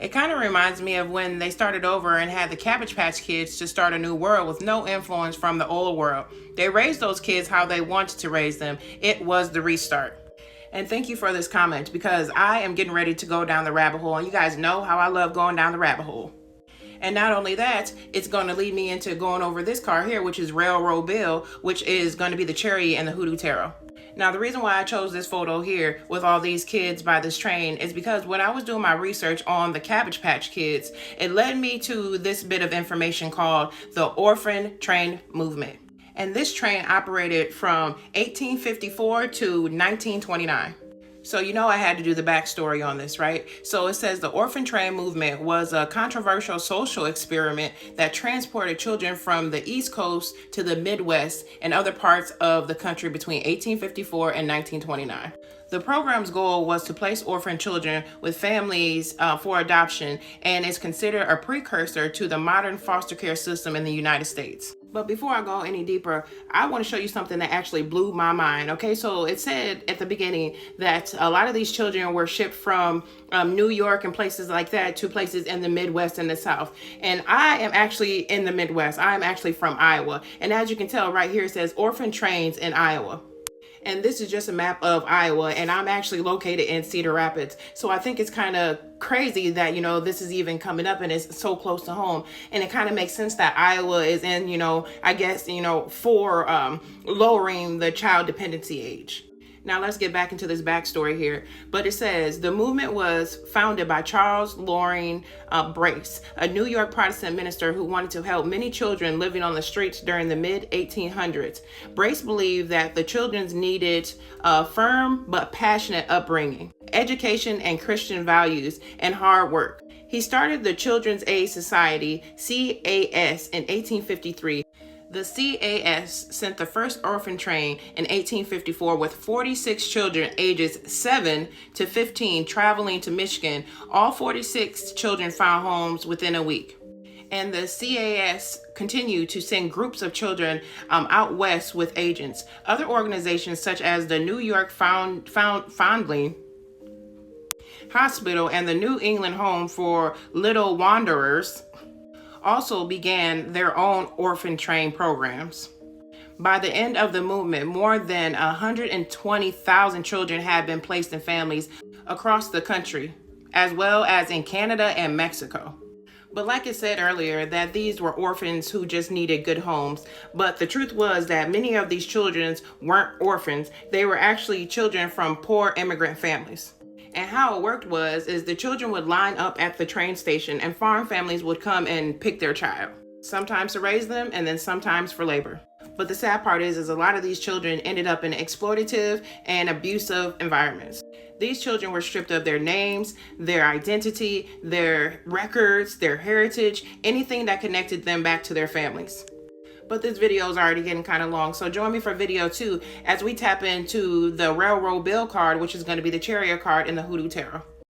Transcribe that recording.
It kind of reminds me of when they started over and had the Cabbage Patch Kids to start a new world with no influence from the old world. They raised those kids how they wanted to raise them. It was the restart. And thank you for this comment, because I am getting ready to go down the rabbit hole, and you guys know how I love going down the rabbit hole. And not only that, it's going to lead me into going over this card here, which is Railroad Bill, which is going to be the cherry and the hoodoo tarot. Now, the reason why I chose this photo here with all these kids by this train is because when I was doing my research on the Cabbage Patch Kids, it led me to this bit of information called the Orphan Train Movement. And this train operated from 1854 to 1929. So you know I had to do the backstory on this, right? So it says the orphan train movement was a controversial social experiment that transported children from the East Coast to the Midwest and other parts of the country between 1854 and 1929. The program's goal was to place orphan children with families for adoption, and is considered a precursor to the modern foster care system in the United States. But before I go any deeper, I want to show you something that actually blew my mind. Okay, so it said at the beginning that a lot of these children were shipped from New York and places like that to places in the Midwest and the South. And I am actually in the Midwest. I am actually from Iowa. And as you can tell right here, it says orphan trains in Iowa. And this is just a map of Iowa, and I'm actually located in Cedar Rapids. So I think it's kind of crazy that, you know, this is even coming up and it's so close to home. And it kind of makes sense that Iowa is in, you know, I guess, you know, for lowering the child dependency age. Now let's get back into this backstory here. But it says the movement was founded by Charles Loring Brace, a New York Protestant minister who wanted to help many children living on the streets during the mid-1800s. Brace believed that the children needed a firm but passionate upbringing, education and Christian values, and hard work. He started the Children's Aid Society, CAS, in 1853. The CAS sent the first orphan train in 1854 with 46 children ages 7 to 15 traveling to Michigan. All 46 children found homes within a week. And the CAS continued to send groups of children out west with agents. Other organizations such as the New York Foundling Hospital and the New England Home for Little Wanderers also began their own orphan train programs. By the end of the movement, more than 120,000 children had been placed in families across the country, as well as in Canada and Mexico. But like I said earlier, that these were orphans who just needed good homes. But the truth was that many of these children weren't orphans. They were actually children from poor immigrant families. And how it worked is the children would line up at the train station and farm families would come and pick their child, sometimes to raise them and then sometimes for labor. But the sad part is a lot of these children ended up in exploitative and abusive environments. These children were stripped of their names, their identity, their records, their heritage, anything that connected them back to their families. But this video is already getting kind of long, so join me for video 2 as we tap into the Railroad Bill card, which is going to be the Chariot card in the Hoodoo Tarot.